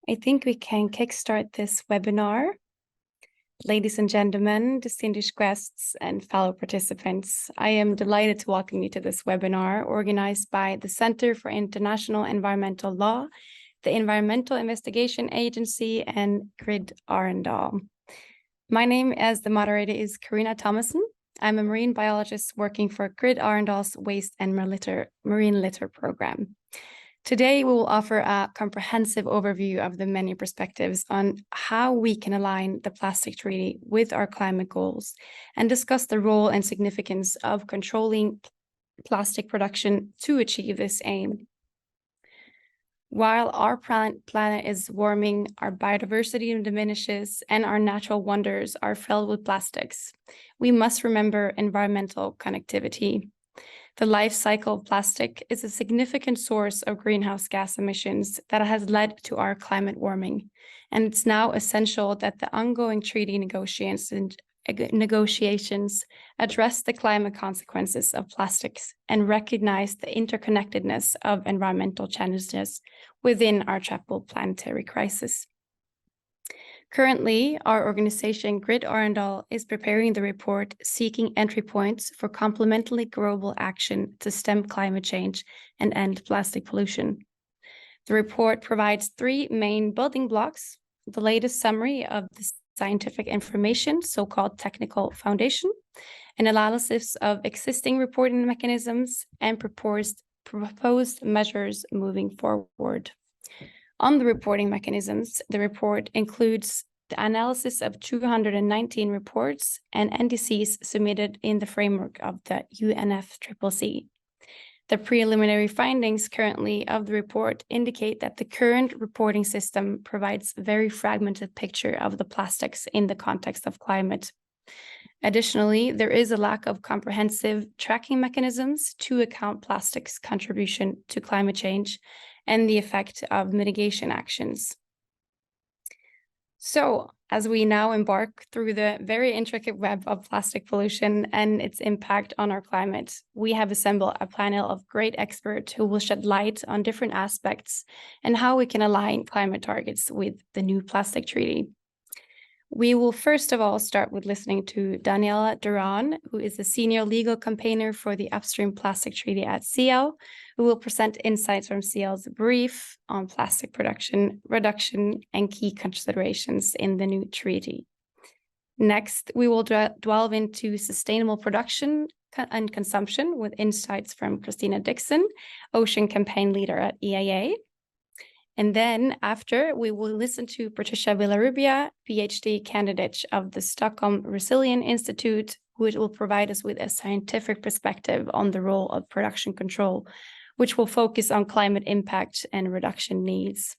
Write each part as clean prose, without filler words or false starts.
I think we can kickstart this webinar. Ladies and gentlemen, distinguished guests and fellow participants, I am delighted to welcome you to this webinar organized by the Center for International Environmental Law, the Environmental Investigation Agency, and GRID-Arendal. My name as the moderator is Carina Thomassen. I'm a marine biologist working for GRID-Arendal's Waste and Marine Litter Program. Today, we will offer a comprehensive overview of the many perspectives on how we can align the plastic treaty with our climate goals and discuss the role and significance of controlling plastic production to achieve this aim. While our planet is warming, our biodiversity diminishes, and our natural wonders are filled with plastics, we must remember environmental connectivity. The life cycle of plastic is a significant source of greenhouse gas emissions that has led to our climate warming, and it's now essential that the ongoing treaty negotiations address the climate consequences of plastics and recognize the interconnectedness of environmental challenges within our triple planetary crisis. Currently, our organization GRID-Arendal is preparing the report seeking entry points for complementary global action to stem climate change and end plastic pollution. The report provides three main building blocks: the latest summary of the scientific information, so-called technical foundation, an analysis of existing reporting mechanisms, and proposed measures moving forward. On the reporting mechanisms, the report includes the analysis of 219 reports and NDCs submitted in the framework of the UNFCCC. The preliminary findings currently of the report indicate that the current reporting system provides a very fragmented picture of the plastics in the context of climate. Additionally, there is a lack of comprehensive tracking mechanisms to account plastics' contribution to climate change and the effect of mitigation actions. So, as we now embark through the very intricate web of plastic pollution and its impact on our climate, we have assembled a panel of great experts who will shed light on different aspects and how we can align climate targets with the new plastic treaty. We will first of all start with listening to Daniela Duran, who is the senior legal campaigner for the Upstream Plastic Treaty at CIEL, who will present insights from CIEL's brief on plastic production, reduction, and key considerations in the new treaty. Next, we will delve into sustainable production and consumption with insights from Christina Dixon, Ocean Campaign Leader at EIA. And then after, we will listen to Patricia Villarubía, PhD candidate of the Stockholm Resilience Institute, who will provide us with a scientific perspective on the role of production control, which will focus on climate impact and reduction needs.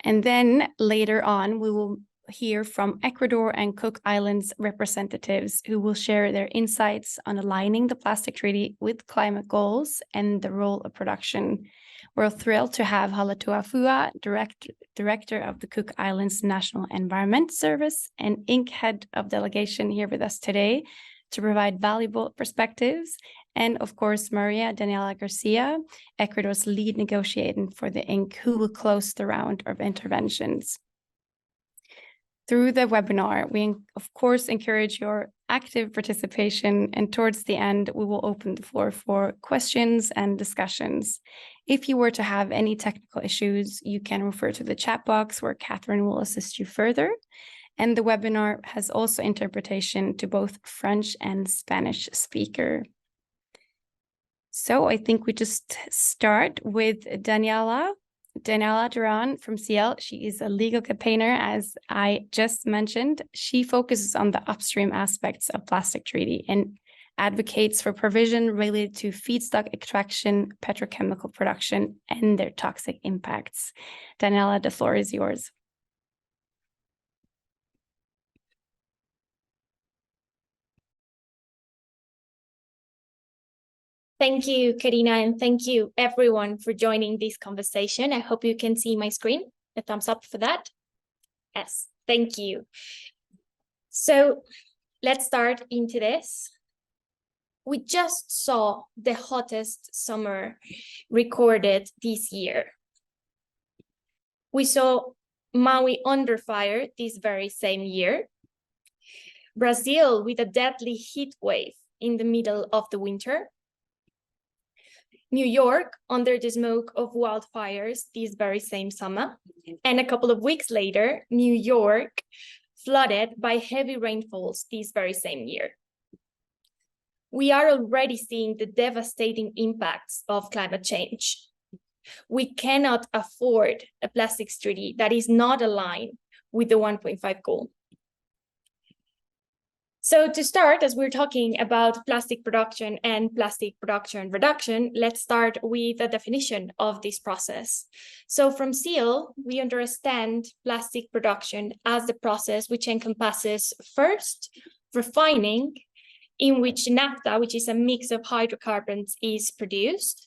And then later on, we will hear from Ecuador and Cook Islands representatives who will share their insights on aligning the plastic treaty with climate goals and the role of production. We're thrilled to have Halatoa Fua, Director of the Cook Islands National Environment Service and Inc. Head of Delegation here with us today to provide valuable perspectives. And of course, Maria Daniela García, Ecuador's lead negotiator for the Inc., who will close the round of interventions. Through the webinar, we of course encourage your active participation, and towards the end, we will open the floor for questions and discussions. If you were to have any technical issues, you can refer to the chat box where Catherine will assist you further. And the webinar has also interpretation to both French and Spanish speaker. So I think we just start with Daniela Duran from CIEL. She is a legal campaigner, as I just mentioned. She focuses on the upstream aspects of plastic treaty and advocates for provision related to feedstock extraction, petrochemical production, and their toxic impacts. Daniela, the floor is yours. Thank you, Carina, and thank you everyone for joining this conversation. I hope you can see my screen. A thumbs up for that. Yes, thank you. So let's start into this. We just saw the hottest summer recorded this year. We saw Maui under fire this very same year. Brazil with a deadly heat wave in the middle of the winter. New York under the smoke of wildfires this very same summer. And a couple of weeks later, New York flooded by heavy rainfalls this very same year. We are already seeing the devastating impacts of climate change. We cannot afford a plastics treaty that is not aligned with the 1.5 goal. So to start, as we're talking about plastic production and plastic production reduction, let's start with a definition of this process. So from CIEL, we understand plastic production as the process which encompasses first, refining, in which naphtha, which is a mix of hydrocarbons, is produced.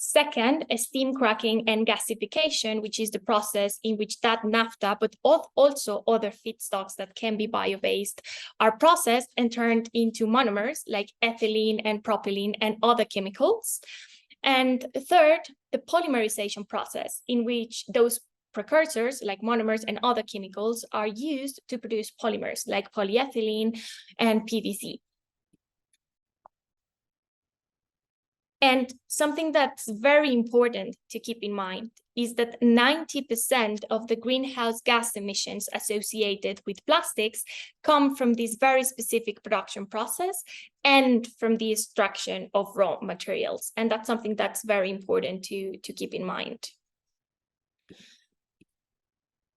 Second, steam cracking and gasification, which is the process in which that naphtha, but also other feedstocks that can be bio-based, are processed and turned into monomers like ethylene and propylene and other chemicals. And third, the polymerization process, in which those precursors like monomers and other chemicals are used to produce polymers like polyethylene and PVC. And something that's very important to keep in mind is that 90% of the greenhouse gas emissions associated with plastics come from this very specific production process and from the extraction of raw materials. And that's something that's very important to keep in mind.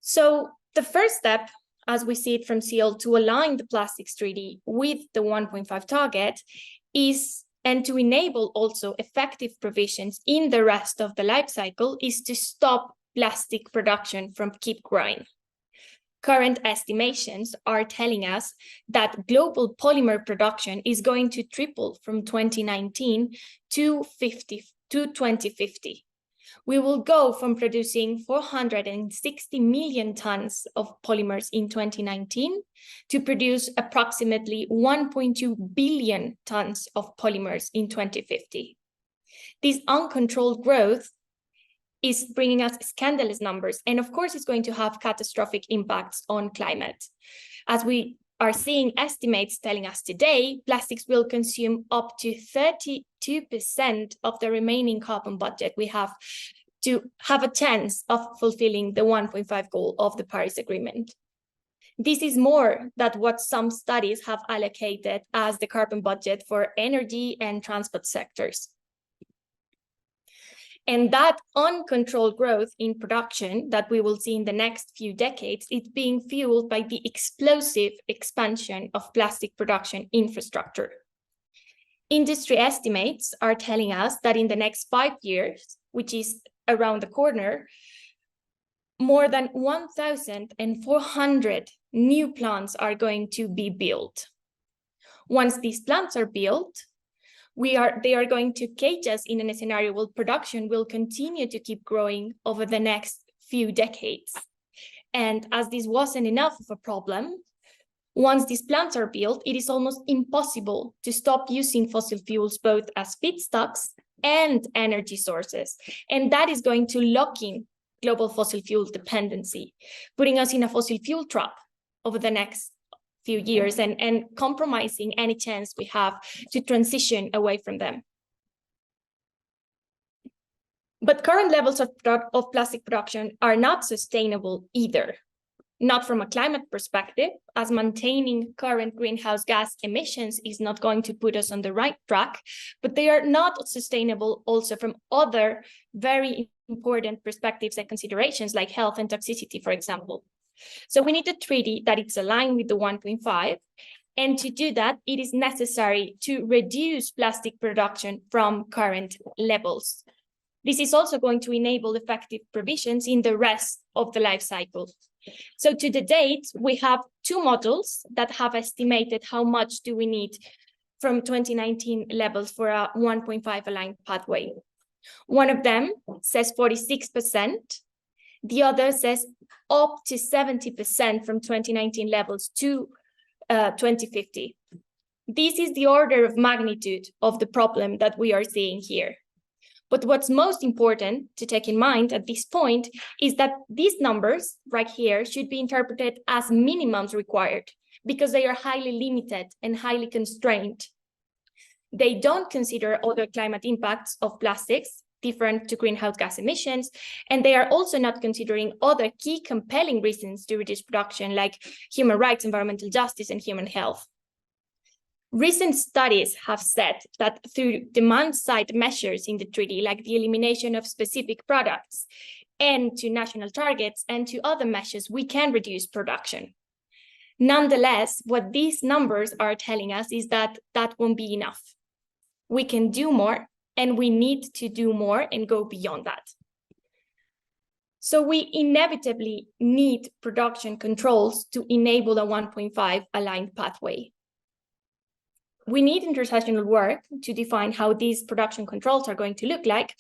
So the first step, as we see it from CIEL, to align the plastics treaty with the 1.5 target is, and to enable also effective provisions in the rest of the life cycle, is to stop plastic production from keep growing. Current estimations are telling us that global polymer production is going to triple from 2019 to 2050. We will go from producing 460 million tons of polymers in 2019 to produce approximately 1.2 billion tons of polymers in 2050. This uncontrolled growth is bringing us scandalous numbers, and of course it's going to have catastrophic impacts on climate. As we are seeing estimates telling us today, plastics will consume up to 32% of the remaining carbon budget we have to have a chance of fulfilling the 1.5 goal of the Paris Agreement. This is more than what some studies have allocated as the carbon budget for energy and transport sectors. And that uncontrolled growth in production that we will see in the next few decades is being fueled by the explosive expansion of plastic production infrastructure. Industry estimates are telling us that in the next 5 years, which is around the corner, more than 1,400 new plants are going to be built. Once these plants are built, they are going to cage us in a scenario where production will continue to keep growing over the next few decades. And as this wasn't enough of a problem, once these plants are built, it is almost impossible to stop using fossil fuels both as feedstocks and energy sources. And that is going to lock in global fossil fuel dependency, putting us in a fossil fuel trap over the next few years and compromising any chance we have to transition away from them. But current levels of plastic production are not sustainable either. Not from a climate perspective, as maintaining current greenhouse gas emissions is not going to put us on the right track, but they are not sustainable also from other very important perspectives and considerations like health and toxicity, for example. So we need a treaty that is aligned with the 1.5, and to do that, it is necessary to reduce plastic production from current levels. This is also going to enable effective provisions in the rest of the life cycle. So to the date, we have two models that have estimated how much do we need from 2019 levels for a 1.5 aligned pathway. One of them says 46%. The other says up to 70% from 2019 levels to 2050. This is the order of magnitude of the problem that we are seeing here. But what's most important to take in mind at this point is that these numbers right here should be interpreted as minimums required because they are highly limited and highly constrained. They don't consider other climate impacts of plastics different to greenhouse gas emissions, and they are also not considering other key compelling reasons to reduce production like human rights, environmental justice, and human health. Recent studies have said that through demand-side measures in the treaty, like the elimination of specific products and to national targets and to other measures, we can reduce production. Nonetheless, what these numbers are telling us is that that won't be enough. We can do more, and we need to do more and go beyond that. So we inevitably need production controls to enable a 1.5 aligned pathway. We need intersessional work to define how these production controls are going to look like,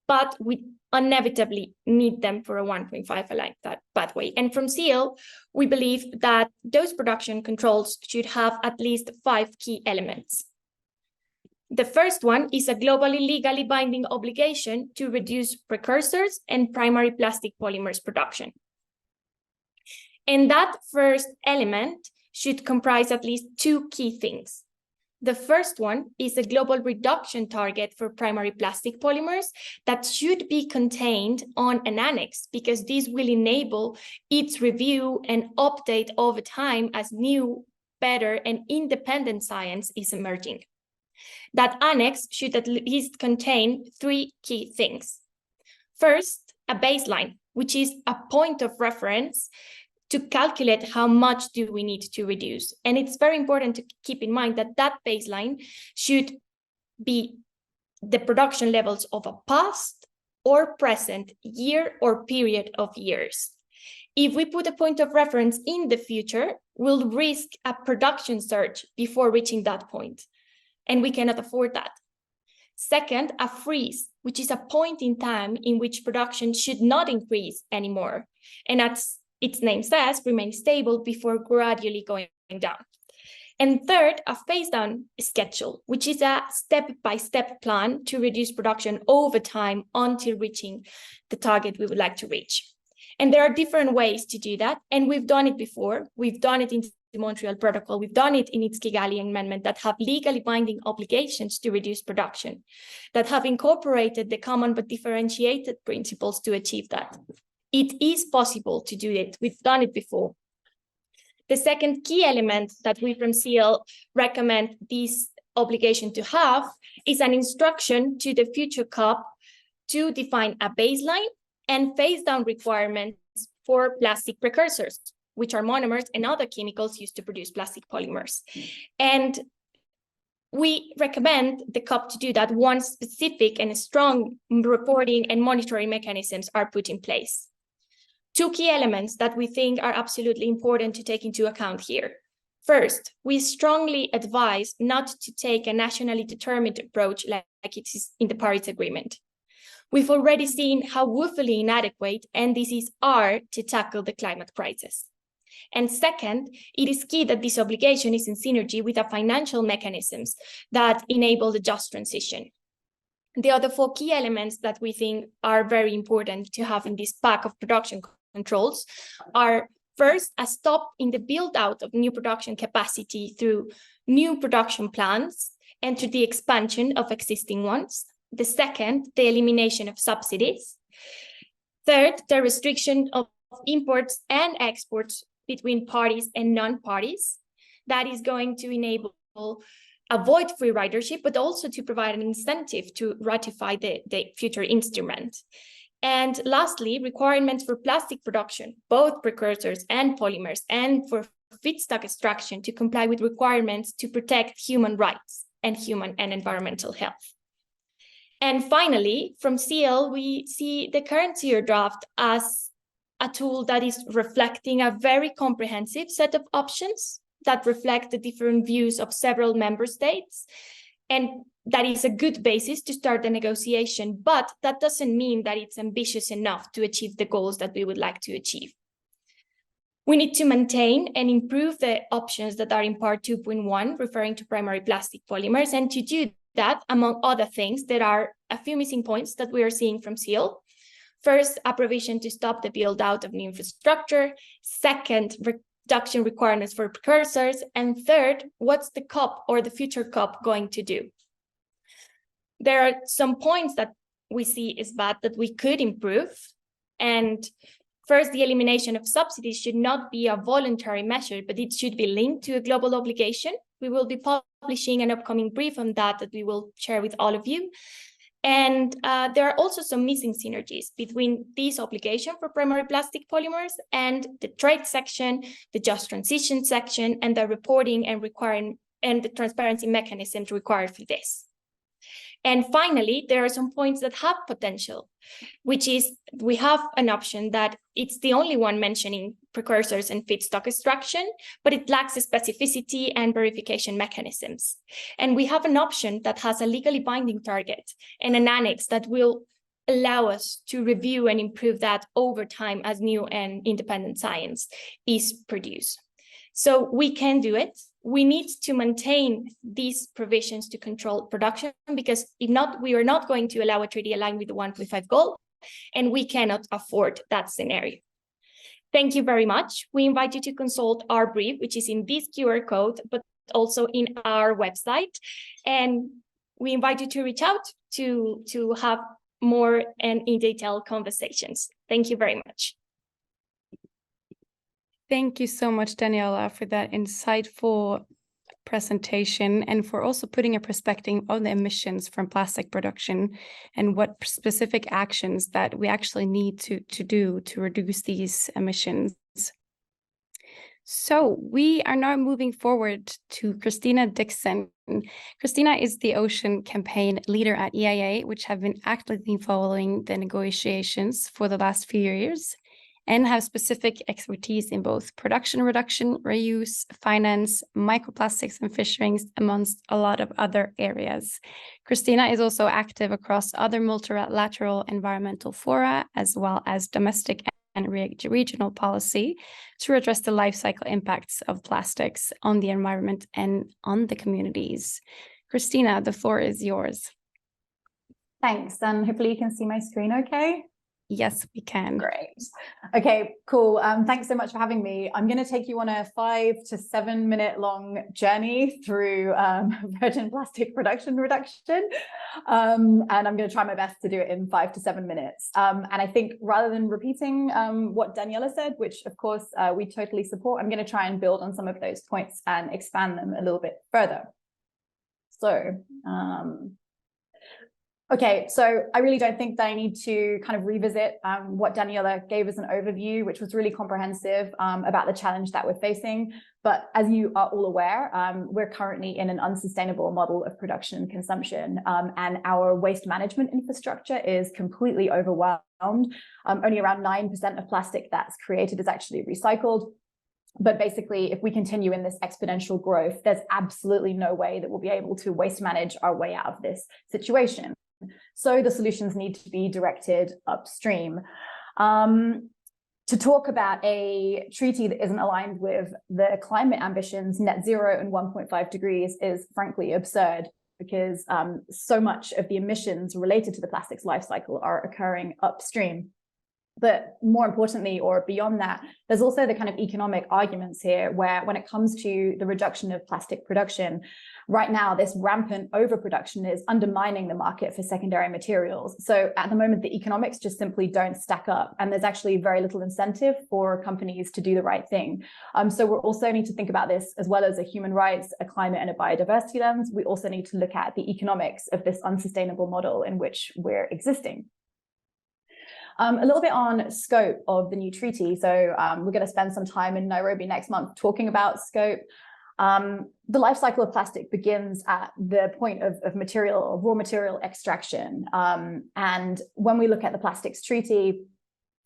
but we inevitably need them for a 1.5 aligned pathway. And from CIEL, we believe that those production controls should have at least 5 key elements. The first one is a globally legally binding obligation to reduce precursors and primary plastic polymers production. And that first element should comprise at least 2 key things. The first one is a global reduction target for primary plastic polymers that should be contained on an annex, because this will enable its review and update over time as new, better, and independent science is emerging. That annex should at least contain 3 key things. First, a baseline, which is a point of reference to calculate how much do we need to reduce. And it's very important to keep in mind that that baseline should be the production levels of a past or present year or period of years. If we put a point of reference in the future, we'll risk a production surge before reaching that point, and we cannot afford that. Second, a freeze, which is a point in time in which production should not increase anymore, and as its name says, remain stable before gradually going down. And third, a phase-down schedule, which is a step-by-step plan to reduce production over time until reaching the target we would like to reach. And there are different ways to do that, and we've done it before. We've done it in the Montreal Protocol. We've done it in its Kigali Amendment that have legally binding obligations to reduce production, that have incorporated the common but differentiated principles to achieve that. It is possible to do it. We've done it before. The second key element that we from CIEL recommend this obligation to have is an instruction to the future COP to define a baseline and phase down requirements for plastic precursors, which are monomers and other chemicals used to produce plastic polymers. And we recommend the COP to do that once specific and strong reporting and monitoring mechanisms are put in place. 2 key elements that we think are absolutely important to take into account here. First, we strongly advise not to take a nationally determined approach like it is in the Paris Agreement. We've already seen how woefully inadequate NDCs are to tackle the climate crisis. And second, it is key that this obligation is in synergy with the financial mechanisms that enable the just transition. The other 4 key elements that we think are very important to have in this pack of production controls are, first, a stop in the build-out of new production capacity through new production plants and to the expansion of existing ones. The second, the elimination of subsidies. Third, the restriction of imports and exports between parties and non-parties. That is going to enable avoid free ridership, but also to provide an incentive to ratify the future instrument. And lastly, requirements for plastic production, both precursors and polymers, and for feedstock extraction to comply with requirements to protect human rights and human and environmental health. And finally, from CIEL, we see the current CIEL draft as a tool that is reflecting a very comprehensive set of options that reflect the different views of several member states. And that is a good basis to start the negotiation, but that doesn't mean that it's ambitious enough to achieve the goals that we would like to achieve. We need to maintain and improve the options that are in part 2.1, referring to primary plastic polymers. And to do that, among other things, there are a few missing points that we are seeing from CIEL. First, a provision to stop the build out of new infrastructure. Second, reduction requirements for precursors. And third, what's the COP or the future COP going to do? There are some points that we see is bad that we could improve. And first, the elimination of subsidies should not be a voluntary measure, but it should be linked to a global obligation. We will be publishing an upcoming brief on that we will share with all of you. And there are also some missing synergies between this obligation for primary plastic polymers and the trade section, the just transition section, and the reporting and the transparency mechanisms required for this. And finally, there are some points that have potential, which is we have an option that it's the only one mentioning precursors and feedstock extraction, but it lacks specificity and verification mechanisms. And we have an option that has a legally binding target and an annex that will allow us to review and improve that over time as new and independent science is produced. So we can do it. We need to maintain these provisions to control production, because if not, we are not going to allow a treaty aligned with the 1.5 goal, and we cannot afford that scenario. Thank you very much. We invite you to consult our brief, which is in this QR code, but also in our website. And we invite you to reach out to have more and in detail conversations. Thank you very much. Thank you so much, Daniela, for that insightful presentation and for also putting a perspective on the emissions from plastic production and what specific actions that we actually need to do to reduce these emissions. So we are now moving forward to Christina Dixon. Christina is the Ocean Campaign leader at EIA, which have been actively following the negotiations for the last few years, and have specific expertise in both production reduction, reuse, finance, microplastics and fisheries, amongst a lot of other areas. Christina is also active across other multilateral environmental fora, as well as domestic and regional policy to address the life cycle impacts of plastics on the environment and on the communities. Christina, the floor is yours. Thanks, and hopefully you can see my screen okay? Yes, we can. Great. Okay, cool. Thanks so much for having me. I'm going to take you on a 5 to 7 minute long journey through virgin plastic production reduction. And I'm going to try my best to do it in 5 to 7 minutes. And I think rather than repeating what Daniela said, which of course we totally support, I'm going to try and build on some of those points and expand them a little bit further. So, okay, so I really don't think that I need to kind of revisit what Daniela gave as an overview, which was really comprehensive about the challenge that we're facing. But as you are all aware, we're currently in an unsustainable model of production and consumption, and our waste management infrastructure is completely overwhelmed. Only around 9% of plastic that's created is actually recycled. But basically, if we continue in this exponential growth, there's absolutely no way that we'll be able to waste manage our way out of this situation. So the solutions need to be directed upstream. To talk about a treaty that isn't aligned with the climate ambitions, net zero and 1.5 degrees is frankly absurd, because so much of the emissions related to the plastics life cycle are occurring upstream. But more importantly, or beyond that, there's also the kind of economic arguments here, where when it comes to the reduction of plastic production, right now, this rampant overproduction is undermining the market for secondary materials. So at the moment, the economics just simply don't stack up, and there's actually very little incentive for companies to do the right thing. So we also need to think about this as well as a human rights, a climate and a biodiversity lens. We also need to look at the economics of this unsustainable model in which we're existing. A little bit on scope of the new treaty. So we're going to spend some time in Nairobi next month talking about scope. The life cycle of plastic begins at the point of raw material extraction. And when we look at the plastics treaty,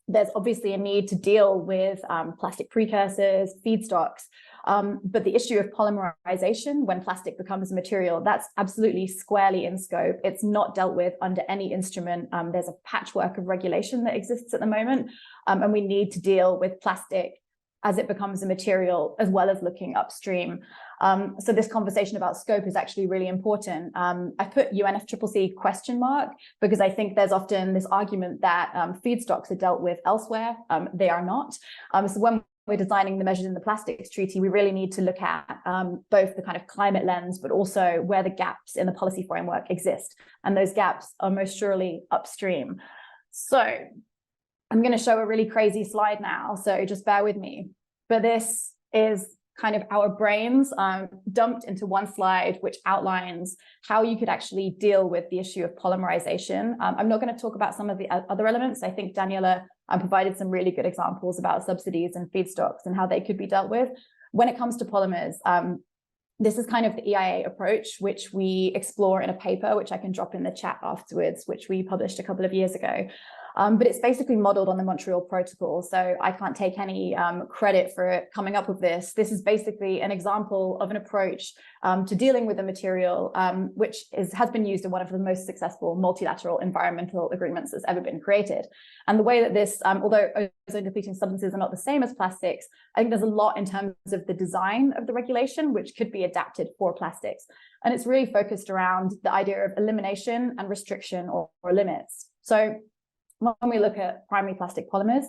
there's obviously a need to deal with plastic precursors, feedstocks. But the issue of polymerization when plastic becomes a material, that's absolutely squarely in scope. It's not dealt with under any instrument. There's a patchwork of regulation that exists at the moment, and we need to deal with plastic as it becomes a material, as well as looking upstream. So this conversation about scope is actually really important. I put UNFCCC question mark because I think there's often this argument that feedstocks are dealt with elsewhere. They are not. So when we're designing the measures in the plastics treaty, we really need to look at both the kind of climate lens, but also where the gaps in the policy framework exist. And those gaps are most surely upstream. So I'm going to show a really crazy slide now, so just bear with me. But this is kind of our brains dumped into one slide, which outlines how you could actually deal with the issue of polymerization. I'm not going to talk about some of the other elements. I think Daniela provided some really good examples about subsidies and feedstocks and how they could be dealt with. When it comes to polymers, this is kind of the EIA approach, which we explore in a paper, which I can drop in the chat afterwards, which we published a couple of years ago. But it's basically modeled on the Montreal Protocol, so I can't take any credit for it coming up with this. This is basically an example of an approach to dealing with a material which has been used in one of the most successful multilateral environmental agreements that's ever been created. And the way that this, although ozone-depleting substances are not the same as plastics, I think there's a lot in terms of the design of the regulation, which could be adapted for plastics. And it's really focused around the idea of elimination and restriction or limits. So when we look at primary plastic polymers,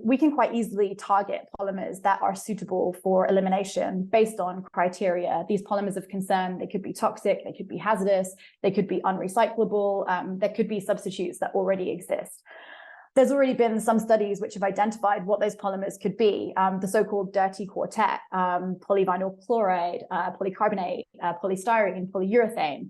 we can quite easily target polymers that are suitable for elimination based on criteria. These polymers of concern, they could be toxic, they could be hazardous, they could be unrecyclable, there could be substitutes that already exist. There's already been some studies which have identified what those polymers could be, the so-called dirty quartet, polyvinyl chloride, polycarbonate, polystyrene, polyurethane.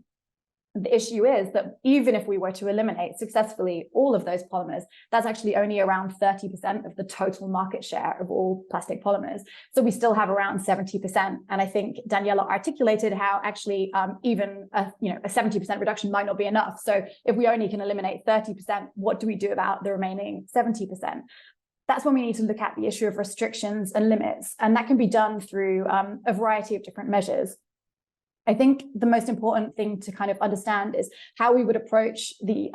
The issue is that even if we were to eliminate successfully all of those polymers, that's actually only around 30% of the total market share of all plastic polymers. So we still have around 70%. And I think Daniela articulated how actually even a 70% reduction might not be enough. So if we only can eliminate 30%, what do we do about the remaining 70%? That's when we need to look at the issue of restrictions and limits. And that can be done through a variety of different measures. I think the most important thing to kind of understand is how we would approach the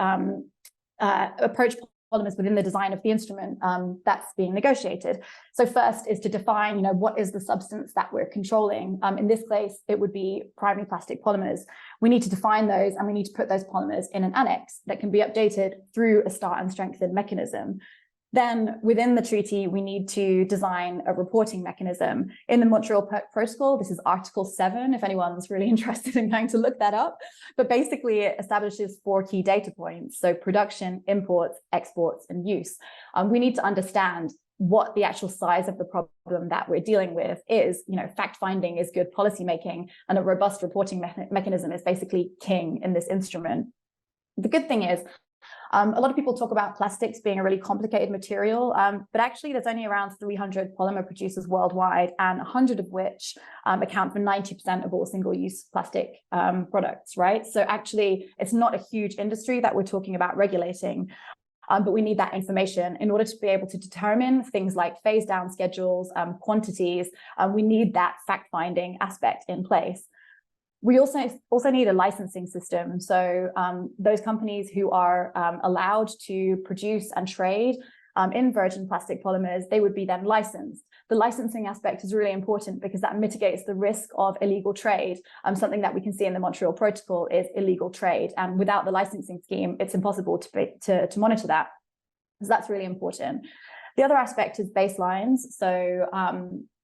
polymers within the design of the instrument that's being negotiated. So first is to define, what is the substance that we're controlling? In this case, it would be primary plastic polymers. We need to define those, and we need to put those polymers in an annex that can be updated through a start and strengthen mechanism. Then within the treaty, we need to design a reporting mechanism. In the Montreal Protocol, this is Article 7, if anyone's really interested in going to look that up. But basically, it establishes 4 key data points. So production, imports, exports, and use. We need to understand what the actual size of the problem that we're dealing with is. Fact-finding is good policymaking, and a robust reporting mechanism is basically king in this instrument. The good thing is, a lot of people talk about plastics being a really complicated material, but actually there's only around 300 polymer producers worldwide, and 100 of which account for 90% of all single-use plastic products, right? So actually, it's not a huge industry that we're talking about regulating, but we need that information in order to be able to determine things like phase-down schedules, quantities. We need that fact-finding aspect in place. We also need a licensing system. So those companies who are allowed to produce and trade in virgin plastic polymers, they would be then licensed. The licensing aspect is really important because that mitigates the risk of illegal trade. Something that we can see in the Montreal Protocol is illegal trade. And without the licensing scheme, it's impossible to monitor that. So that's really important. The other aspect is baselines. So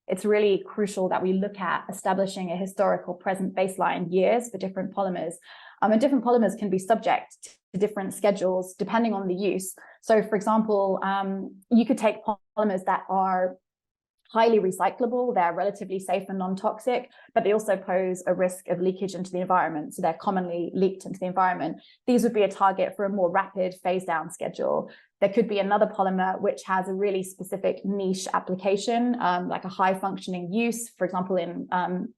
it's really crucial that we look at establishing a historical present baseline years for different polymers. And different polymers can be subject to different schedules depending on the use. So for example, you could take polymers that are highly recyclable, they're relatively safe and non-toxic, but they also pose a risk of leakage into the environment. So they're commonly leaked into the environment. These would be a target for a more rapid phase down schedule. There could be another polymer which has a really specific niche application, like a high functioning use, for example, in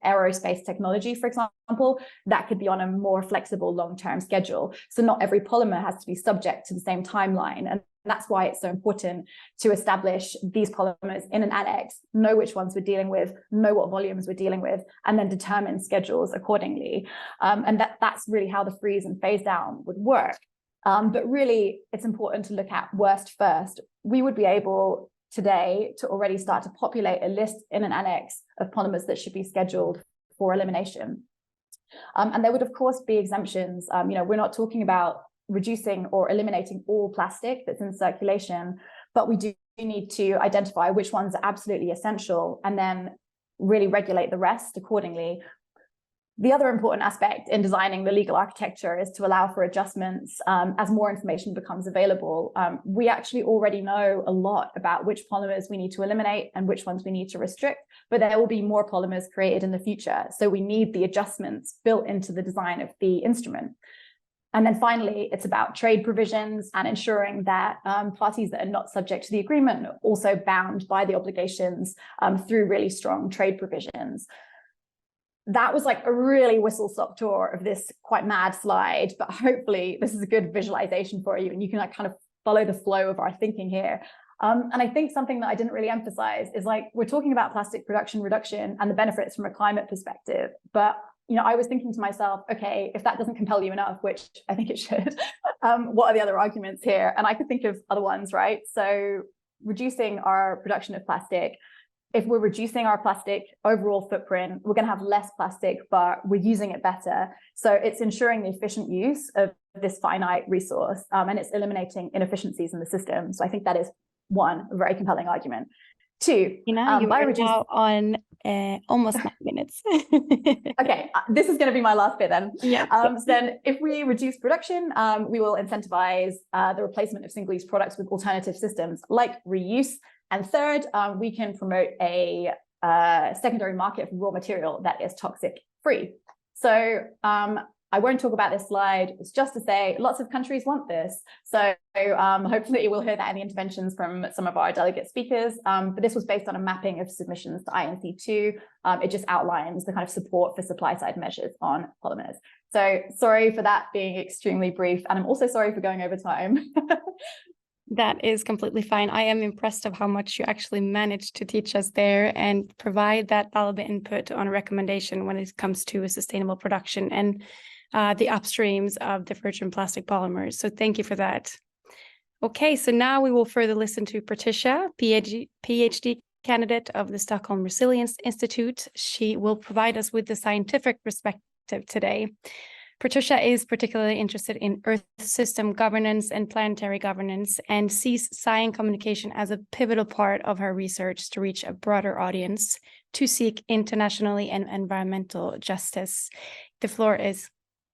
aerospace technology, for example, that could be on a more flexible long-term schedule. So not every polymer has to be subject to the same timeline. And that's why it's so important to establish these polymers in an annex, know which ones we're dealing with, know what volumes we're dealing with, and then determine schedules accordingly. And that's really how the freeze and phase down would work. But really, it's important to look at worst first. We would be able today to already start to populate a list in an annex of polymers that should be scheduled for elimination. And there would, of course, be exemptions. We're not talking about reducing or eliminating all plastic that's in circulation, but we do need to identify which ones are absolutely essential and then really regulate the rest accordingly. The other important aspect in designing the legal architecture is to allow for adjustments as more information becomes available. We actually already know a lot about which polymers we need to eliminate and which ones we need to restrict, but there will be more polymers created in the future. So we need the adjustments built into the design of the instrument. And then finally, it's about trade provisions and ensuring that parties that are not subject to the agreement are also bound by the obligations through really strong trade provisions. That was like a really whistle-stop tour of this quite mad slide, but hopefully this is a good visualization for you and you can like kind of follow the flow of our thinking here. And I think something that I didn't really emphasize is like, we're talking about plastic production reduction and the benefits from a climate perspective, but I was thinking to myself, okay, if that doesn't compel you enough, which I think it should, what are the other arguments here? And I could think of other ones, right? So reducing our production of plastic, if we're reducing our plastic overall footprint, we're going to have less plastic, but we're using it better. So it's ensuring the efficient use of this finite resource, and it's eliminating inefficiencies in the system. So I think that is one, a very compelling argument. Two, you are now on almost 9 minutes. Okay, this is going to be my last bit then. Yeah. So then if we reduce production, we will incentivize the replacement of single-use products with alternative systems like reuse. And third, we can promote a secondary market for raw material that is toxic free. So I won't talk about this slide. It's just to say lots of countries want this. So hopefully we'll hear that in the interventions from some of our delegate speakers. But this was based on a mapping of submissions to INC2. It just outlines the kind of support for supply side measures on polymers. So sorry for that being extremely brief. And I'm also sorry for going over time. That is completely fine. I am impressed of how much you actually managed to teach us there and provide that valuable input on a recommendation when it comes to a sustainable production and the upstreams of the virgin plastic polymers. So thank you for that. Okay, so now we will further listen to Patricia, PhD candidate of the Stockholm Resilience Institute. She will provide us with the scientific perspective today. Patricia is particularly interested in Earth system governance and planetary governance and sees science communication as a pivotal part of her research to reach a broader audience to seek internationally and environmental justice. The floor is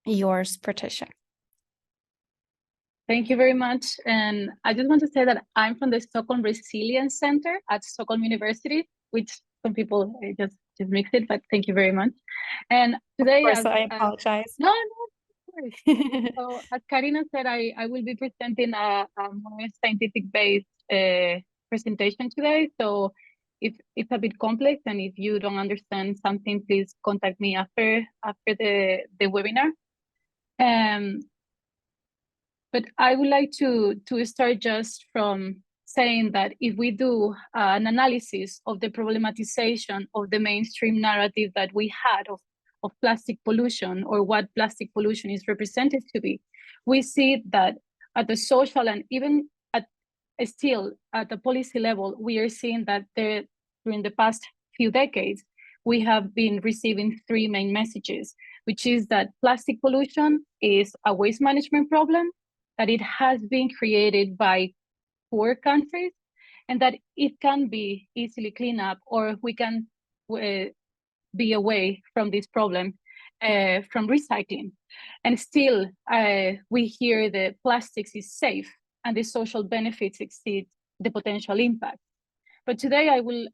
yours, Patricia. Thank you very much. And I just want to say that I'm from the Stockholm Resilience Center at Stockholm University, which some people just mix it, but thank you very much. And today, of course, I apologize. No, so as Carina said, I will be presenting a more scientific-based presentation today. So if it's a bit complex and if you don't understand something, please contact me after the webinar. But I would like to start just from saying that if we do an analysis of the problematization of the mainstream narrative that we had of plastic pollution or what plastic pollution is represented to be, we see that at the social and even still at the policy level, we are seeing that during the past few decades, we have been receiving three main messages, which is that plastic pollution is a waste management problem, that it has been created by poor countries, and that it can be easily cleaned up, or we can be away from this problem from recycling. And still, we hear that plastics is safe and the social benefits exceed the potential impact. But today I will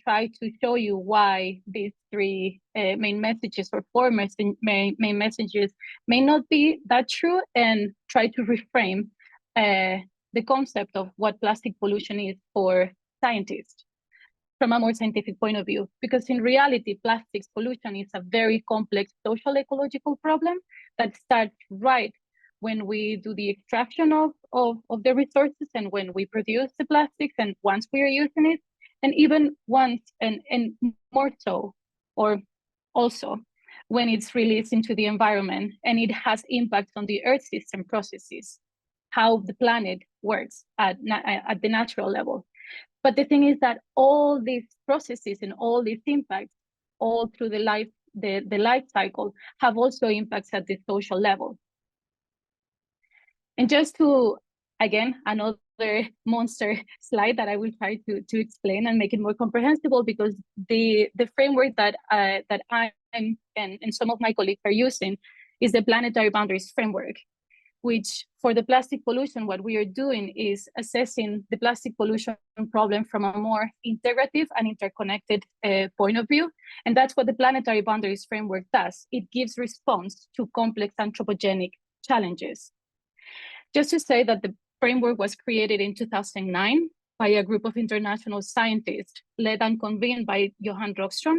try to show you why these three main messages or four main messages may not be that true, and try to reframe the concept of what plastic pollution is for scientists from a more scientific point of view. Because in reality, plastics pollution is a very complex social ecological problem that starts right when we do the extraction of the resources and when we produce the plastics and once we are using it, and even once and more so, or also when it's released into the environment and it has impacts on the Earth system processes, how the planet works at the natural level. But the thing is that all these processes and all these impacts, all through the life cycle, have also impacts at the social level. And just to, again, another monster slide that I will try to explain and make it more comprehensible, because the framework that I'm and some of my colleagues are using is the planetary boundaries framework, which for the plastic pollution, what we are doing is assessing the plastic pollution problem from a more integrative and interconnected point of view. And that's what the planetary boundaries framework does. It gives response to complex anthropogenic challenges. Just to say that the framework was created in 2009 by a group of international scientists led and convened by Johan Rockström,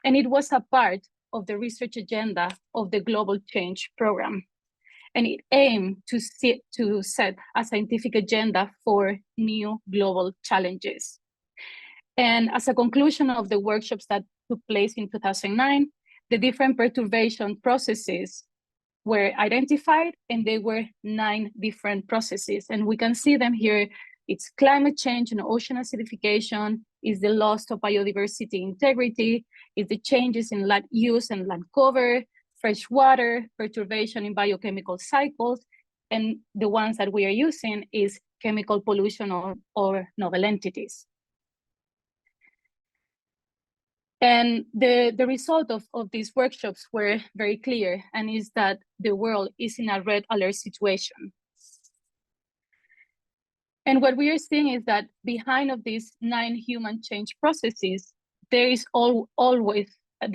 and it was a part of the research agenda of the Global Change Program. And it aimed to set a scientific agenda for new global challenges. And as a conclusion of the workshops that took place in 2009, the different perturbation processes were identified, and there were 9 different processes. And we can see them here. It's climate change and ocean acidification, is the loss of biodiversity integrity, is the changes in land use and land cover, fresh water, perturbation in biochemical cycles, and the ones that we are using is chemical pollution or novel entities. And the result of these workshops were very clear, and is that the world is in a red alert situation. And what we are seeing is that behind of these 9 human change processes, there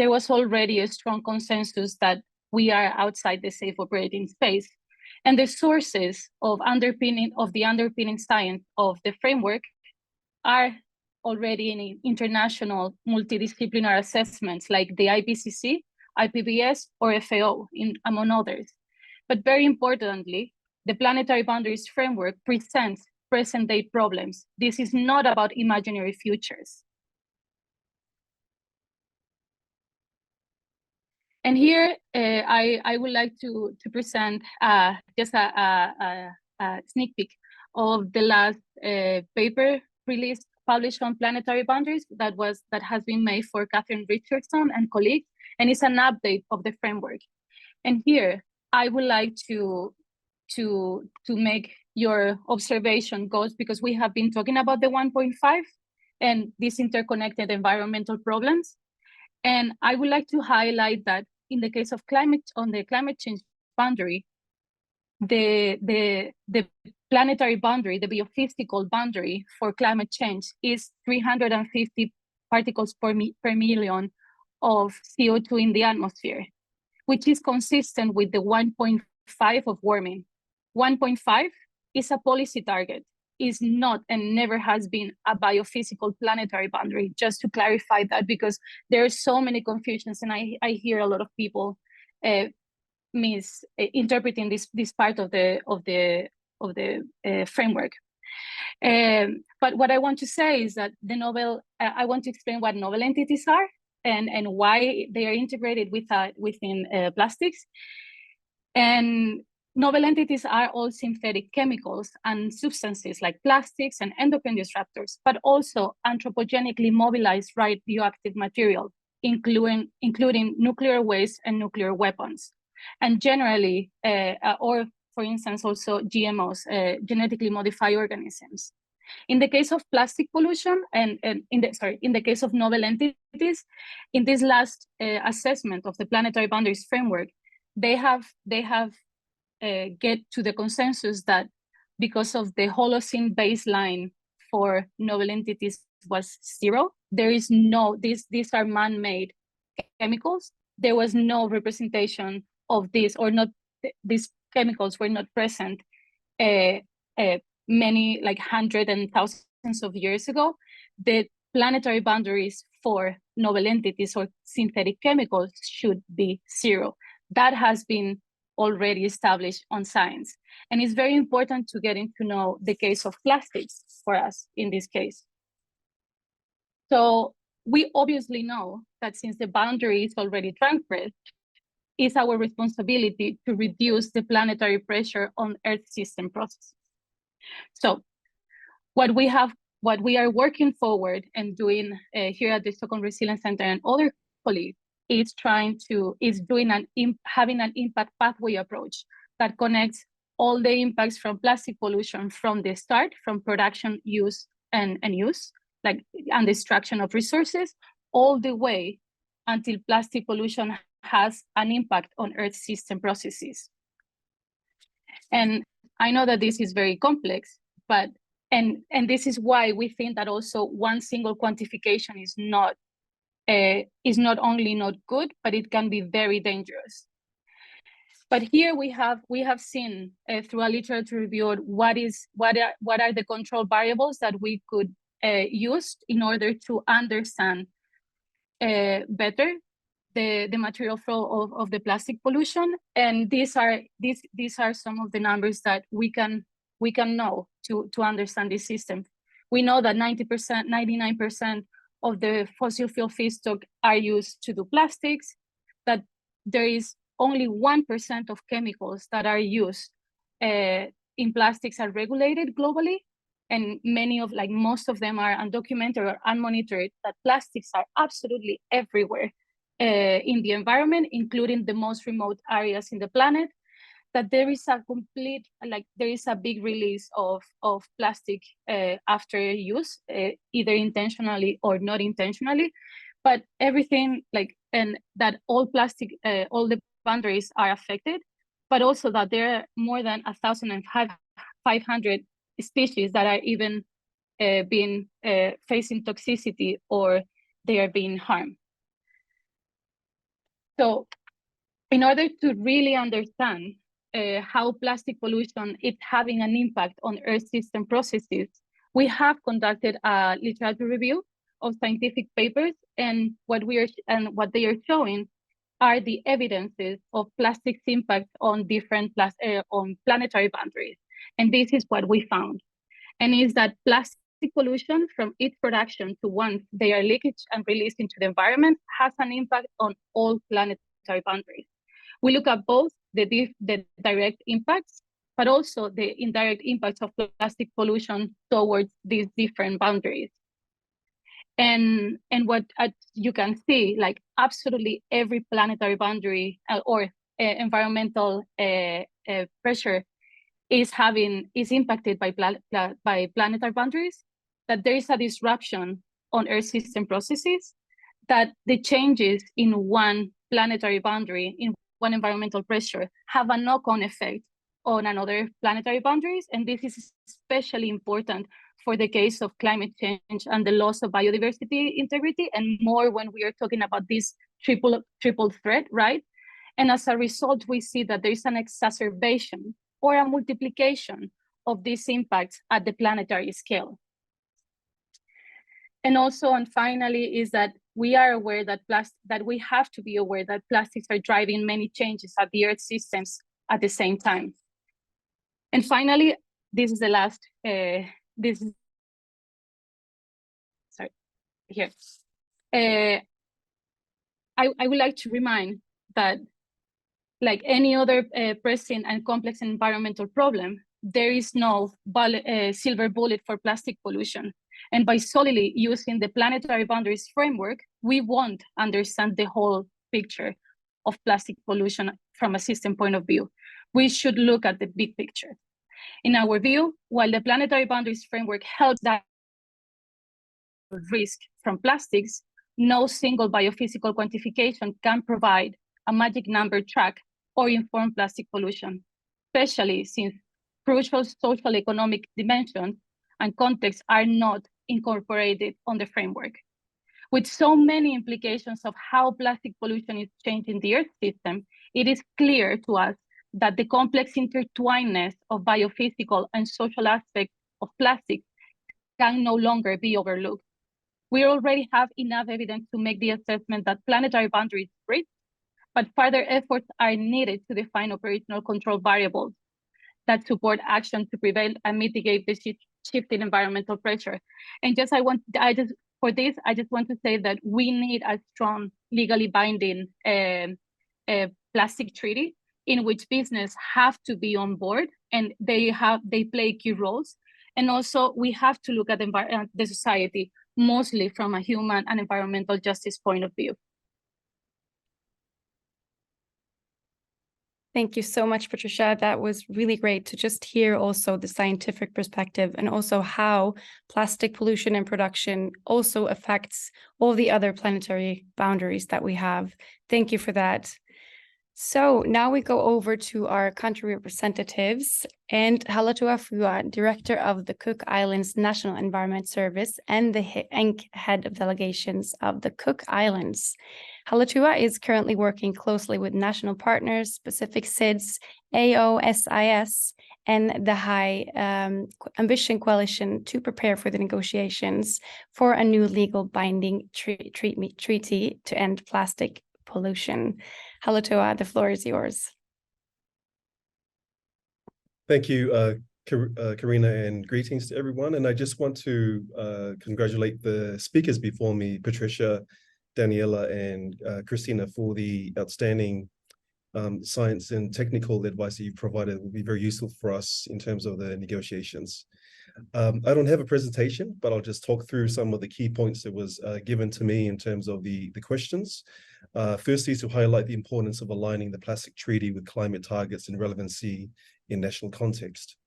was already a strong consensus that we are outside the safe operating space. And the sources of the underpinning science of the framework are already in international multidisciplinary assessments like the IPCC, IPBES, or FAO, among others. But very importantly, the planetary boundaries framework presents present-day problems. This is not about imaginary futures. And here, I would like to present just a sneak peek of the last paper published on planetary boundaries that has been made for Catherine Richardson and colleagues, and it's an update of the framework. And here, I would like to make your observation goes, because we have been talking about the 1.5 and these interconnected environmental problems. And I would like to highlight that in the case of the climate change boundary, the planetary boundary, the biophysical boundary for climate change is 350 particles per million of CO2 in the atmosphere, which is consistent with the 1.5 of warming. 1.5 is a policy target, is not and never has been a biophysical planetary boundary, just to clarify that, because there are so many confusions, and I hear a lot of people misinterpreting this part of the framework. But what I want to say is that I want to explain what novel entities are and why they are integrated within plastics. And novel entities are all synthetic chemicals and substances like plastics and endocrine disruptors, but also anthropogenically mobilized radioactive material, including nuclear waste and nuclear weapons. And generally, or for instance, also GMOs, genetically modified organisms. In the case of plastic pollution, and in the case of novel entities, in this last assessment of the planetary boundaries framework, they have get to the consensus that because of the Holocene baseline for novel entities was 0, there is no, these are man-made chemicals. There was no representation of this, or not, these chemicals were not present many, like hundreds and thousands of years ago. The planetary boundaries for novel entities or synthetic chemicals should be 0. That has been already established on science. And it's very important to getting to know the case of plastics for us in this case. So we obviously know that since the boundary is already transgressed, it's our responsibility to reduce the planetary pressure on Earth system processes. So what we have what we are working forward and doing here at the Stockholm Resilience Center and other colleagues is having an impact pathway approach that connects all the impacts from plastic pollution from the start, from production, use, and use, and destruction of resources, all the way until plastic pollution has an impact on Earth system processes. And I know that this is very complex, but and this is why we think that also one single quantification is not only not good, but it can be very dangerous. But here we have seen through a literature review what are the control variables that we could use in order to understand better the material flow of the plastic pollution. And these are some of the numbers that we can know to understand this system. We know that 90%, 99% of the fossil fuel feedstock are used to do plastics, that there is only 1% of chemicals that are used in plastics are regulated globally, and most of them are undocumented or unmonitored, that plastics are absolutely everywhere in the environment, including the most remote areas in the planet, that there is a big release of plastic after use, either intentionally or not intentionally, but everything and that all the boundaries are affected, but also that there are more than 1,500 species that are even being facing toxicity or they are being harmed. So in order to really understand how plastic pollution is having an impact on Earth system processes, we have conducted a literature review of scientific papers, and what they are showing are the evidences of plastic's impact on different on planetary boundaries. And this is what we found, and is that plastic pollution from its production to once they are leaked and released into the environment has an impact on all planetary boundaries. We look at both the direct impacts, but also the indirect impacts of plastic pollution towards these different boundaries. And what you can see, absolutely every planetary boundary or environmental pressure is impacted by planetary boundaries, that there is a disruption on Earth system processes, that the changes in one planetary boundary, in one environmental pressure, have a knock-on effect on another planetary boundaries. And this is especially important for the case of climate change and the loss of biodiversity integrity, and more when we are talking about this triple threat, right? And as a result, we see that there is an exacerbation or a multiplication of these impacts at the planetary scale. And also, and finally, is that we are aware that we have to be aware that plastics are driving many changes at the Earth systems at the same time. And finally, this is the last, I would like to remind that, like any other pressing and complex environmental problem, there is no silver bullet for plastic pollution. And by solely using the planetary boundaries framework, we won't understand the whole picture of plastic pollution from a system point of view. We should look at the big picture. In our view, while the planetary boundaries framework helps that risk from plastics, no single biophysical quantification can provide a magic number track or inform plastic pollution, especially since crucial social economic dimensions and contexts are not incorporated on the framework. With so many implications of how plastic pollution is changing the Earth system, it is clear to us that the complex intertwinedness of biophysical and social aspects of plastics can no longer be overlooked. We already have enough evidence to make the assessment that planetary boundaries breach, but further efforts are needed to define operational control variables that support action to prevent and mitigate the shifting environmental pressure. And I just want to say that we need a strong, legally binding plastic treaty in which business have to be on board, and they play key roles. And also we have to look at the society mostly from a human and environmental justice point of view. Thank you so much, Patricia. That was really great to just hear also the scientific perspective and also how plastic pollution and production also affects all the other planetary boundaries that we have. Thank you for that. So now we go over to our country representatives, and Halatoa, Director of the Cook Islands National Environment Service and the Head of Delegations of the Cook Islands. Halatoa is currently working closely with national partners, specific CIDS, AOSIS, and the High Ambition Coalition to prepare for the negotiations for a new legal binding treaty to end plastic pollution. Halatoa, the floor is yours. Thank you, Carina, and greetings to everyone. And I just want to congratulate the speakers before me, Patricia, Daniela, and Christina, for the outstanding science and technical advice that you provided. It will be very useful for us in terms of the negotiations. I don't have a presentation, but I'll just talk through some of the key points that was given to me in terms of the questions. Firstly, to highlight the importance of aligning the plastic treaty with climate targets and relevancy in national context.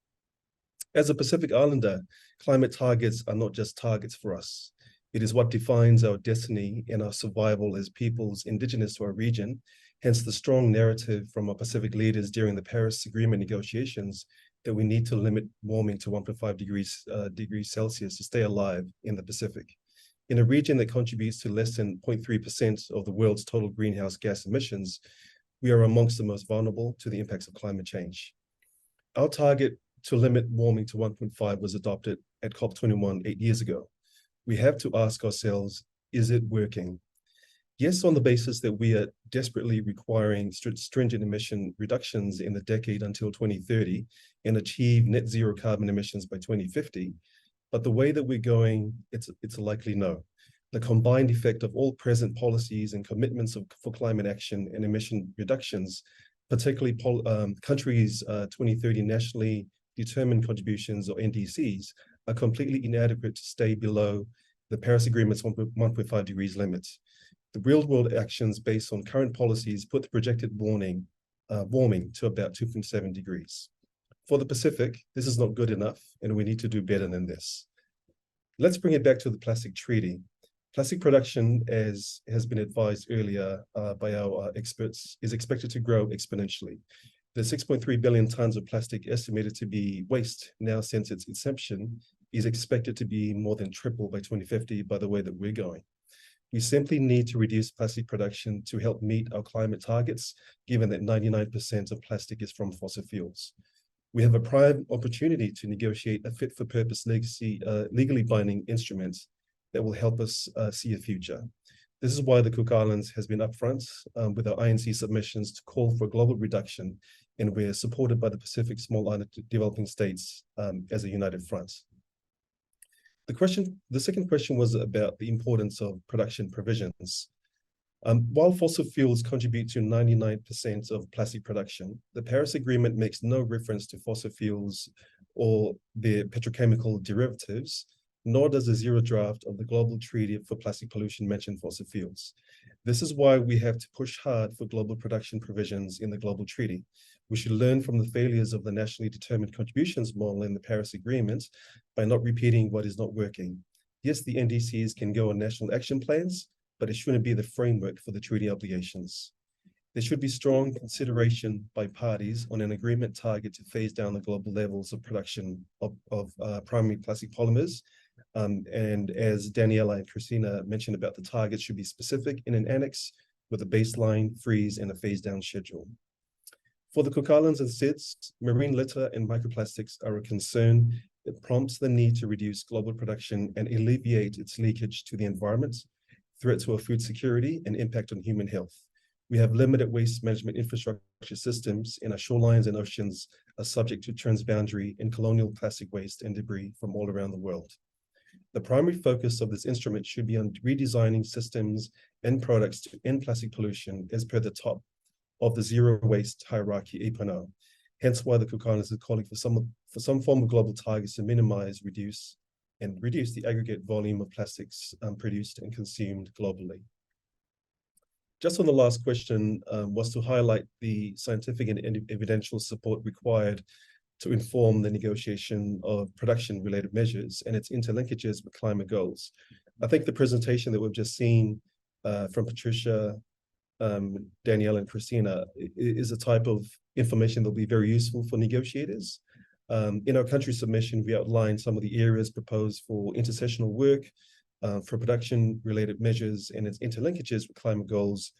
As a Pacific Islander, climate targets are not just targets for us. It is what defines our destiny and our survival as peoples indigenous to our region. Hence the strong narrative from our Pacific leaders during the Paris Agreement negotiations that we need to limit warming to 1.5 degrees Celsius to stay alive in the Pacific. In a region that contributes to less than 0.3% of the world's total greenhouse gas emissions, we are amongst the most vulnerable to the impacts of climate change. Our target to limit warming to 1.5 was adopted at COP21 8 years ago. We have to ask ourselves, is it working? Yes, on the basis that we are desperately requiring stringent emission reductions in the decade until 2030 and achieve net zero carbon emissions by 2050. But the way that we're going, it's a likely no. The combined effect of all present policies and commitments for climate action and emission reductions, particularly countries' 2030 nationally determined contributions, or NDCs, are completely inadequate to stay below the Paris Agreement's 1.5 degrees limit. The real-world actions based on current policies put the projected warming to about 2.7 degrees. For the Pacific, this is not good enough, and we need to do better than this. Let's bring it back to the plastic treaty. Plastic production, as has been advised earlier by our experts, is expected to grow exponentially. The 6.3 billion tons of plastic estimated to be waste now since its inception is expected to be more than triple by 2050 by the way that we're going. We simply need to reduce plastic production to help meet our climate targets, given that 99% of plastic is from fossil fuels. We have a prime opportunity to negotiate a fit-for-purpose legally binding instrument that will help us see a future. This is why the Cook Islands has been upfront with our INC submissions to call for global reduction, and we're supported by the Pacific Small Island Developing States as a united front. The second question was about the importance of production provisions. While fossil fuels contribute to 99% of plastic production, the Paris Agreement makes no reference to fossil fuels or their petrochemical derivatives, nor does the zero draft of the Global Treaty for Plastic Pollution mention fossil fuels. This is why we have to push hard for global production provisions in the Global Treaty. We should learn from the failures of the nationally determined contributions model in the Paris Agreement by not repeating what is not working. Yes, the NDCs can go on national action plans, but it shouldn't be the framework for the treaty obligations. There should be strong consideration by parties on an agreement target to phase down the global levels of production of primary plastic polymers. And as Daniela and Christina mentioned about the targets should be specific in an annex with a baseline, freeze, and a phase down schedule. For the Cook Islands and CIDS, marine litter and microplastics are a concern that prompts the need to reduce global production and alleviate its leakage to the environment, threat to our food security, and impact on human health. We have limited waste management infrastructure systems, and our shorelines and oceans are subject to transboundary and colonial plastic waste and debris from all around the world. The primary focus of this instrument should be on redesigning systems and products to end plastic pollution as per the top of the zero waste hierarchy 8.0. Hence why the co-counsel is calling for some form of global targets to minimize, reduce the aggregate volume of plastics produced and consumed globally. Just on the last question was to highlight the scientific and evidential support required to inform the negotiation of production-related measures and its interlinkages with climate goals. I think the presentation that we've just seen from Patricia, Daniela, and Christina is a type of information that will be very useful for negotiators. In our country submission, we outlined some of the areas proposed for intersessional work, for production-related measures and its interlinkages with climate goals.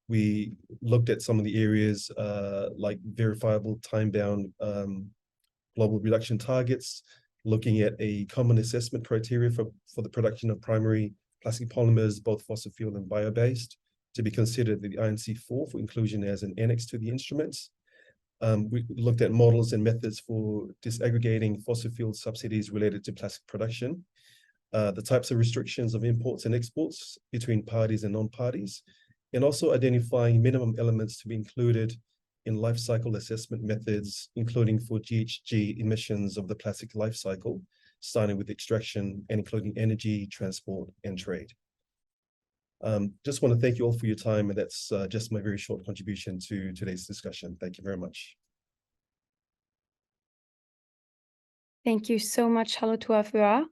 We looked at some of the areas like verifiable time-bound global reduction targets, looking at a common assessment criteria for the production of primary plastic polymers, both fossil fuel and bio-based, to be considered the INC4 for inclusion as an annex to the instruments. We looked at models and methods for disaggregating fossil fuel subsidies related to plastic production, the types of restrictions of imports and exports between parties and non-parties, and also identifying minimum elements to be included in life cycle assessment methods, including for GHG emissions of the plastic life cycle, starting with extraction and including energy, transport, and trade. Just want to thank you all for your time, and that's just my very short contribution to today's discussion. Thank you very much. Thank you so much, Halatoa.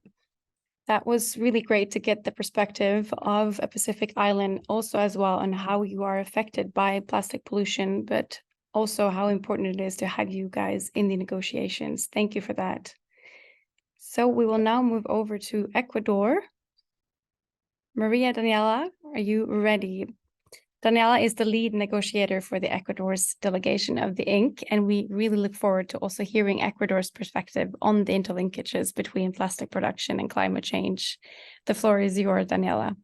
That was really great to get the perspective of a Pacific island also as well on how you are affected by plastic pollution, but also how important it is to have you guys in the negotiations. Thank you for that. So we will now move over to Ecuador. Maria Daniela, are you ready? Daniela is the lead negotiator for the Ecuador's delegation of the INC, and we really look forward to also hearing Ecuador's perspective on the interlinkages between plastic production and climate change. The floor is yours, Daniela.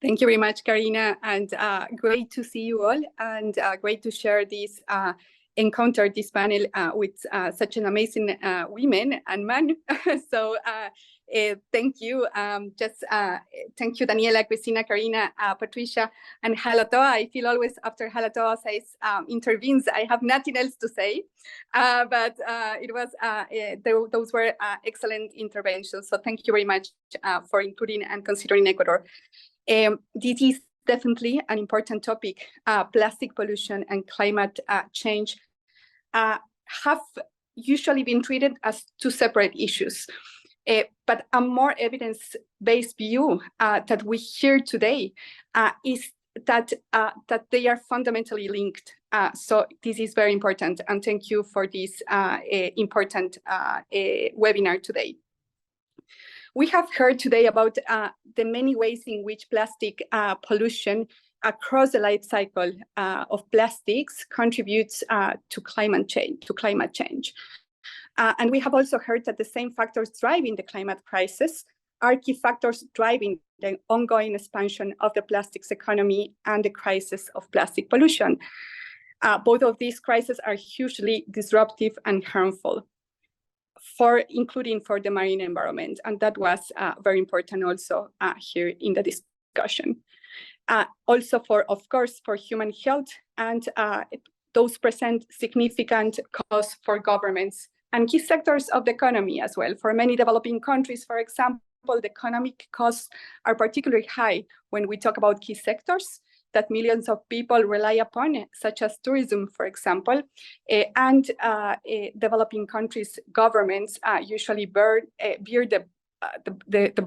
Thank you very much, Carina, and great to see you all, and great to share this encounter, this panel with such an amazing women and men. So thank you. Thank you, Daniela, Christina, Carina, Patricia, and Halatoa. I feel always after Halatoa says intervenes, I have nothing else to say, but it was those were excellent interventions. So thank you very much for including and considering Ecuador. This is definitely an important topic. Plastic pollution and climate change have usually been treated as two separate issues. But a more evidence-based view that we hear today is that they are fundamentally linked. So this is very important, and thank you for this important webinar today. We have heard today about the many ways in which plastic pollution across the life cycle of plastics contributes to climate change. And we have also heard that the same factors driving the climate crisis are key factors driving the ongoing expansion of the plastics economy and the crisis of plastic pollution. Both of these crises are hugely disruptive and harmful, including for the marine environment. And that was very important also here in the discussion. Also of course, for human health, and those present significant costs for governments and key sectors of the economy as well. For many developing countries, for example, the economic costs are particularly high when we talk about key sectors that millions of people rely upon, such as tourism, for example, and developing countries' governments usually bear the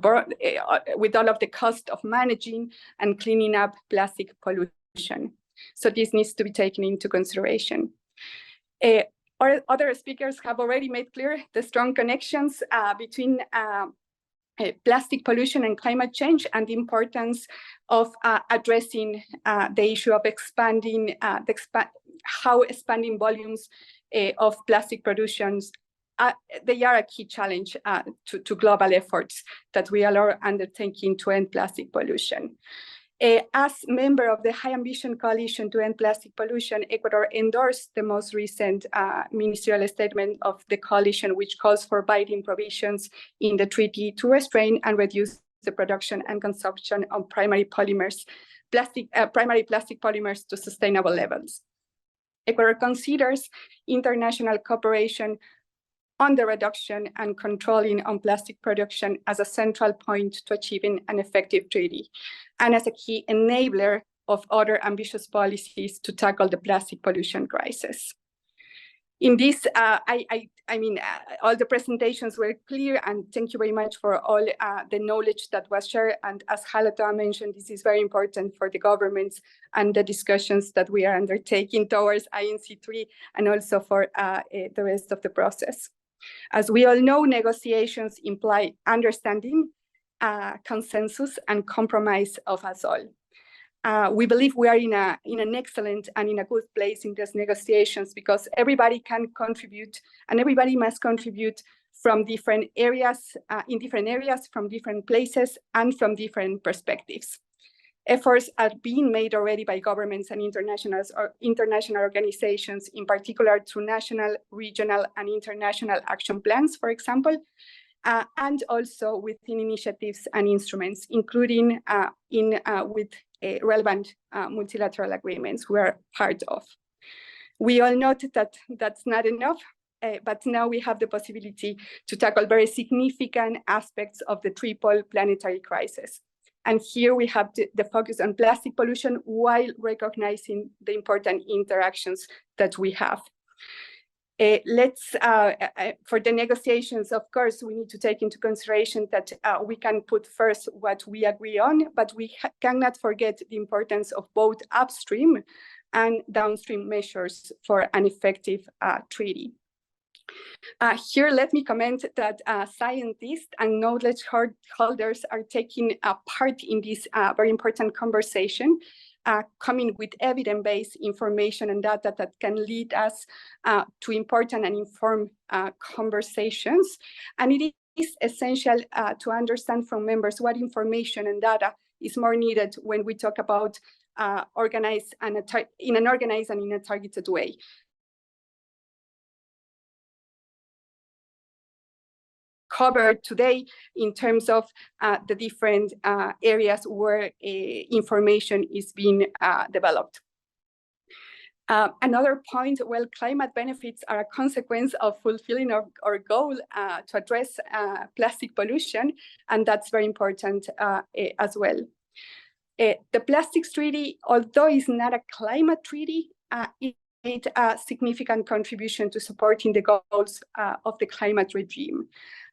burden with all of the cost of managing and cleaning up plastic pollution. So this needs to be taken into consideration. Other speakers have already made clear the strong connections between plastic pollution and climate change, and the importance of addressing the issue of how expanding volumes of plastic productions they are a key challenge to global efforts that we are undertaking to end plastic pollution. As member of the High Ambition Coalition to End Plastic Pollution, Ecuador endorsed the most recent ministerial statement of the coalition, which calls for binding provisions in the treaty to restrain and reduce the production and consumption of primary plastic polymers to sustainable levels. Ecuador considers international cooperation on the reduction and controlling on plastic production as a central point to achieving an effective treaty and as a key enabler of other ambitious policies to tackle the plastic pollution crisis. In this, all the presentations were clear, and thank you very much for all the knowledge that was shared. And as Halatoa mentioned, this is very important for the governments and the discussions that we are undertaking towards INC3 and also for the rest of the process. As we all know, negotiations imply understanding, consensus, and compromise of us all. We believe we are in an excellent and in a good place in these negotiations because everybody can contribute and everybody must contribute from different areas, in different areas, from different places, and from different perspectives. Efforts are being made already by governments and international organizations, in particular through national, regional, and international action plans, for example, and also within initiatives and instruments, including with relevant multilateral agreements we are part of. We all note that that's not enough, but now we have the possibility to tackle very significant aspects of the triple planetary crisis. And here we have the focus on plastic pollution while recognizing the important interactions that we have. For the negotiations, of course, we need to take into consideration that we can put first what we agree on, but we cannot forget the importance of both upstream and downstream measures for an effective treaty. Here, let me comment that scientists and knowledge holders are taking part in this very important conversation, coming with evidence-based information and data that can lead us to important and informed conversations. And it is essential to understand from members what information and data is more needed when we talk about organized and in an organized and in a targeted way. Covered today in terms of the different areas where information is being developed. Another point, well, climate benefits are a consequence of fulfilling our goal to address plastic pollution, and that's very important as well. The Plastics Treaty, although it's not a climate treaty, it made a significant contribution to supporting the goals of the climate regime.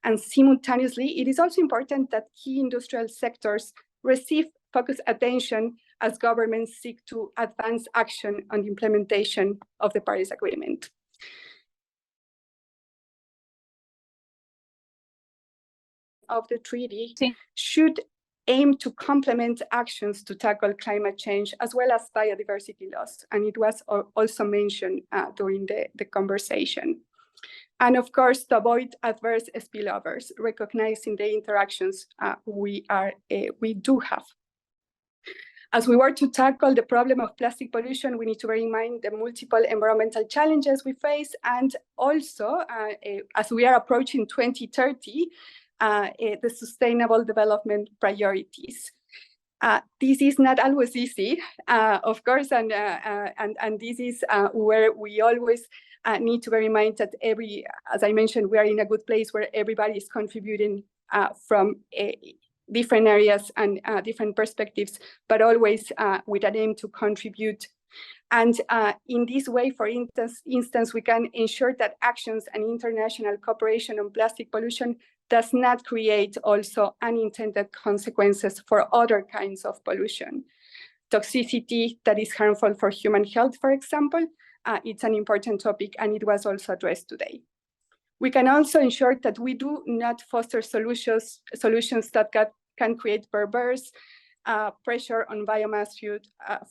And simultaneously, it is also important that key industrial sectors receive focused attention as governments seek to advance action on the implementation of the Paris Agreement. Of the treaty should aim to complement actions to tackle climate change as well as biodiversity loss. And it was also mentioned during the conversation. And of course, to avoid adverse spillovers, recognizing the interactions we do have. As we work to tackle the problem of plastic pollution, we need to bear in mind the multiple environmental challenges we face, and also, as we are approaching 2030, the sustainable development priorities. This is not always easy, of course, and this is where we always need to bear in mind that as I mentioned, we are in a good place where everybody is contributing from different areas and different perspectives, but always with an aim to contribute. And in this way, for instance, we can ensure that actions and international cooperation on plastic pollution does not create also unintended consequences for other kinds of pollution. Toxicity that is harmful for human health, for example, it's an important topic, and it was also addressed today. We can also ensure that we do not foster solutions that can create perverse pressure on biomass,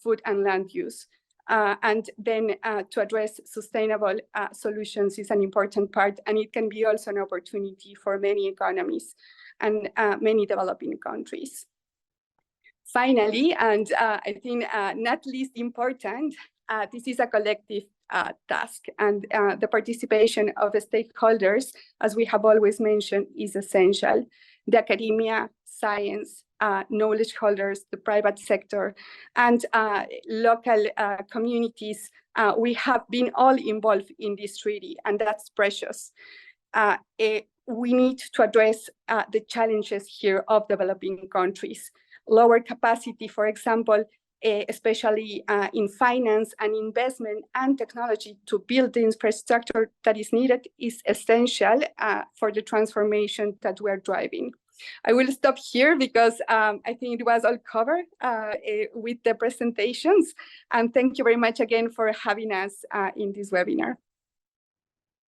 food and land use. And then to address sustainable solutions is an important part, and it can be also an opportunity for many economies and many developing countries. Finally, and I think not least important, this is a collective task, and the participation of the stakeholders, as we have always mentioned, is essential. The academia, science, knowledge holders, the private sector, and local communities. We have been all involved in this treaty, and that's precious. We need to address the challenges here of developing countries. Lower capacity, for example, especially in finance and investment and technology to build the infrastructure that is needed, is essential for the transformation that we're driving. I will stop here because I think it was all covered with the presentations. And thank you very much again for having us in this webinar.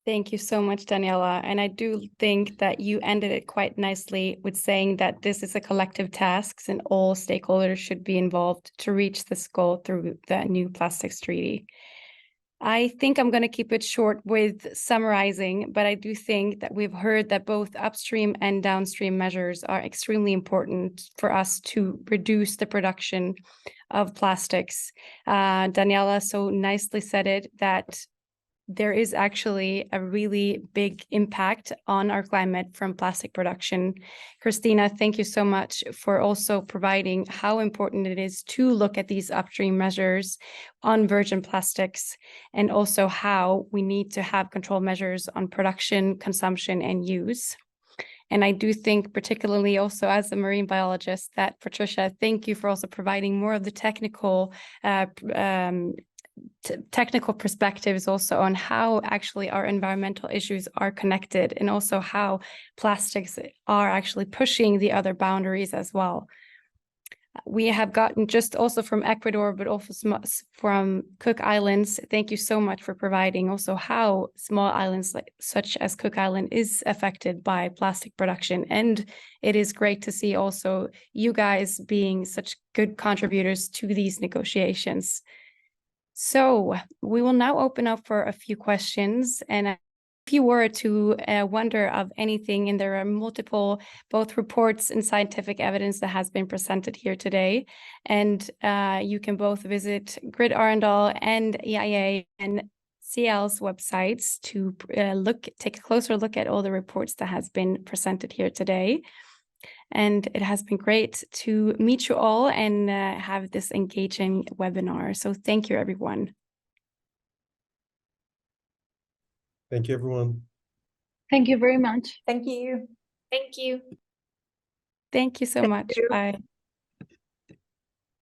Thank you so much, Daniela. And I do think that you ended it quite nicely with saying that this is a collective task and all stakeholders should be involved to reach this goal through the new plastics treaty. I think I'm going to keep it short with summarizing, but I do think that we've heard that both upstream and downstream measures are extremely important for us to reduce the production of plastics. Daniela so nicely said it, that there is actually a really big impact on our climate from plastic production. Christina, thank you so much for also providing how important it is to look at these upstream measures on virgin plastics, and also how we need to have control measures on production, consumption, and use. And I do think, particularly also as a marine biologist, that Patricia, thank you for also providing more of the technical perspectives also on how actually our environmental issues are connected, and also how plastics are actually pushing the other boundaries as well. We have gotten just also from Ecuador, but also from Cook Islands. Thank you so much for providing also how small islands such as Cook Island is affected by plastic production. And it is great to see also you guys being such good contributors to these negotiations. So we will now open up for a few questions, and if you were to wonder of anything, and there are multiple both reports and scientific evidence that has been presented here today, and you can both visit GRID-Arendal and EIA and CIEL's websites to take a closer look at all the reports that has been presented here today. And it has been great to meet you all and have this engaging webinar. So thank you, everyone. Thank you, everyone. Thank you very much. Thank you. Thank you. Thank you so much. Bye.